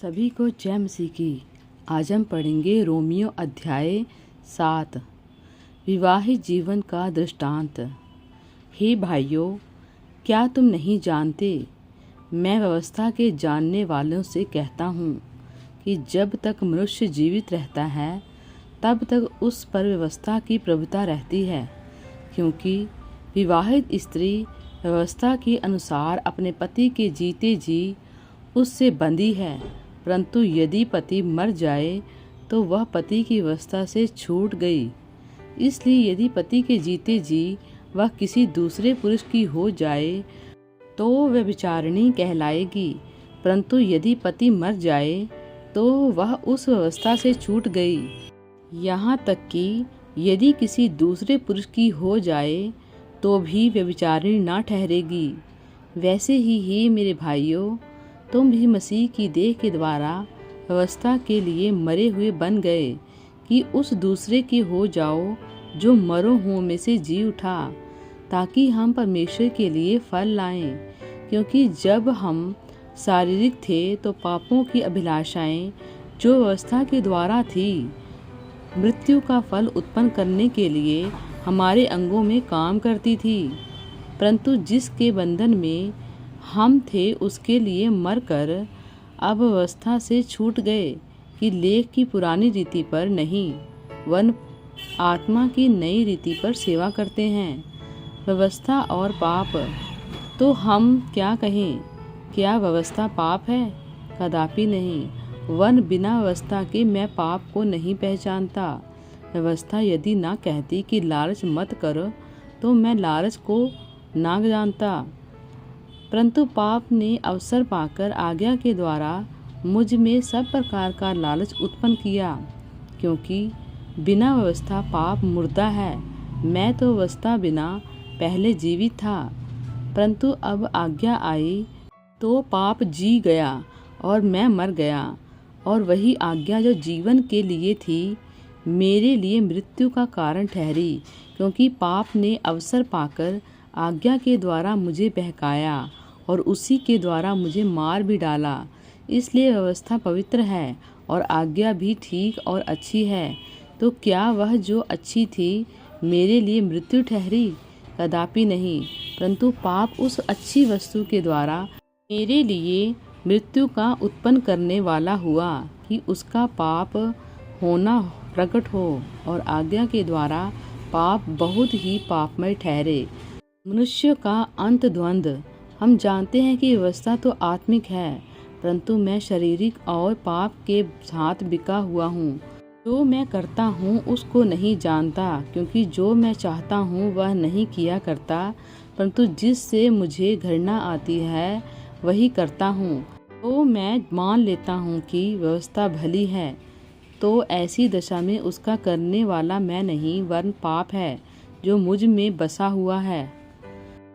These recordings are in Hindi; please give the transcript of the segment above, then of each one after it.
सभी को जय मसीह की। आज हम पढ़ेंगे रोमियो अध्याय 7 विवाहित जीवन का दृष्टांत। हे भाइयों, क्या तुम नहीं जानते, मैं व्यवस्था के जानने वालों से कहता हूँ कि जब तक मनुष्य जीवित रहता है तब तक उस पर व्यवस्था की प्रभुता रहती है, क्योंकि विवाहित स्त्री व्यवस्था के अनुसार अपने पति के जीते जी उससे बंधी है। परंतु यदि पति मर जाए तो वह पति की व्यवस्था से छूट गई। इसलिए यदि पति के जीते जी वह किसी दूसरे पुरुष की हो जाए तो वह व्यभिचारिणी कहलाएगी। परंतु यदि पति मर जाए तो वह उस व्यवस्था से छूट गई। यहाँ तक कि यदि किसी दूसरे पुरुष की हो जाए तो भी व्यभिचारिणी ना ठहरेगी। वैसे ही मेरे भाइयों, तुम भी मसीह की देह के द्वारा व्यवस्था के लिए मरे हुए बन गए कि उस दूसरे की हो जाओ जो मरो हुओं में से जी उठा, ताकि हम परमेश्वर के लिए फल लाएं। क्योंकि जब हम शारीरिक थे तो पापों की अभिलाषाएं जो व्यवस्था के द्वारा थी मृत्यु का फल उत्पन्न करने के लिए हमारे अंगों में काम करती थी। परंतु जिसके बंधन में हम थे उसके लिए मरकर अब व्यवस्था से छूट गए कि लेख की पुरानी रीति पर नहीं, वन आत्मा की नई रीति पर सेवा करते हैं। व्यवस्था और पाप, तो हम क्या कहें? क्या व्यवस्था पाप है? कदापि नहीं। वन बिना व्यवस्था के मैं पाप को नहीं पहचानता। व्यवस्था यदि ना कहती कि लालच मत करो तो मैं लालच को ना जानता। परंतु पाप ने अवसर पाकर आज्ञा के द्वारा मुझ में सब प्रकार का लालच उत्पन्न किया, क्योंकि बिना व्यवस्था पाप मुर्दा है। मैं तो व्यवस्था बिना पहले जीवित था, परंतु अब आज्ञा आई तो पाप जी गया और मैं मर गया। और वही आज्ञा जो जीवन के लिए थी मेरे लिए मृत्यु का कारण ठहरी, क्योंकि पाप ने अवसर पाकर आज्ञा के द्वारा मुझे बहकाया और उसी के द्वारा मुझे मार भी डाला। इसलिए व्यवस्था पवित्र है और आज्ञा भी ठीक और अच्छी है। तो क्या वह जो अच्छी थी मेरे लिए मृत्यु ठहरी? कदापि नहीं। परंतु पाप उस अच्छी वस्तु के द्वारा मेरे लिए मृत्यु का उत्पन्न करने वाला हुआ कि उसका पाप होना प्रकट हो और आज्ञा के द्वारा पाप बहुत ही पापमय ठहरे। मनुष्य का अंत द्वंद्व। हम जानते हैं कि व्यवस्था तो आत्मिक है, परंतु मैं शारीरिक और पाप के साथ बिका हुआ हूँ। जो मैं करता हूँ उसको नहीं जानता, क्योंकि जो मैं चाहता हूँ वह नहीं किया करता, परंतु जिससे मुझे घृणा आती है वही करता हूँ। तो मैं मान लेता हूँ कि व्यवस्था भली है, तो ऐसी दशा में उसका करने वाला मैं नहीं वरन पाप है जो मुझ में बसा हुआ है।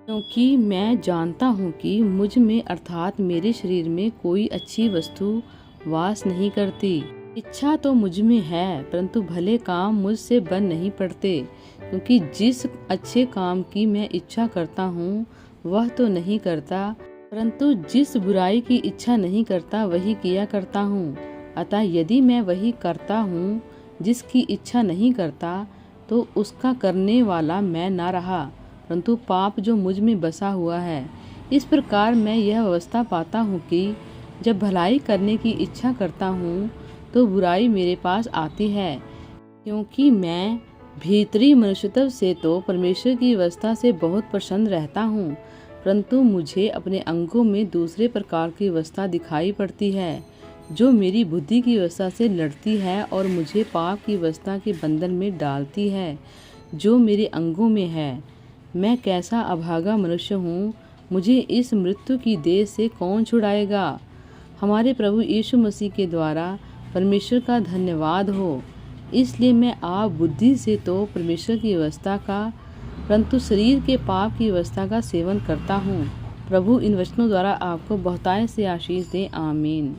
क्योंकि मैं जानता हूँ कि मुझ में अर्थात मेरे शरीर में कोई अच्छी वस्तु वास नहीं करती। इच्छा तो मुझ में है, परंतु भले काम मुझसे बन नहीं पड़ते। क्योंकि जिस अच्छे काम की मैं इच्छा करता हूँ वह तो नहीं करता, परंतु जिस बुराई की इच्छा नहीं करता वही किया करता हूँ। अतः यदि मैं वही करता हूँ जिसकी इच्छा नहीं करता, तो उसका करने वाला मैं ना रहा, परंतु पाप जो मुझ में बसा हुआ है। इस प्रकार मैं यह अवस्था पाता हूँ कि जब भलाई करने की इच्छा करता हूँ तो बुराई मेरे पास आती है। क्योंकि मैं भीतरी मनुष्यत्व से तो परमेश्वर की व्यवस्था से बहुत प्रसन्न रहता हूँ, परंतु मुझे अपने अंगों में दूसरे प्रकार की व्यवस्था दिखाई पड़ती है, जो मेरी बुद्धि की व्यवस्था से लड़ती है और मुझे पाप की व्यवस्था के बंधन में डालती है, जो मेरे अंगों में है। मैं कैसा अभागा मनुष्य हूँ! मुझे इस मृत्यु की देह से कौन छुड़ाएगा? हमारे प्रभु यीशु मसीह के द्वारा परमेश्वर का धन्यवाद हो। इसलिए मैं आप बुद्धि से तो परमेश्वर की व्यवस्था का, परंतु शरीर के पाप की व्यवस्था का सेवन करता हूँ। प्रभु इन वचनों द्वारा आपको बहुतायत से आशीष दे। आमीन।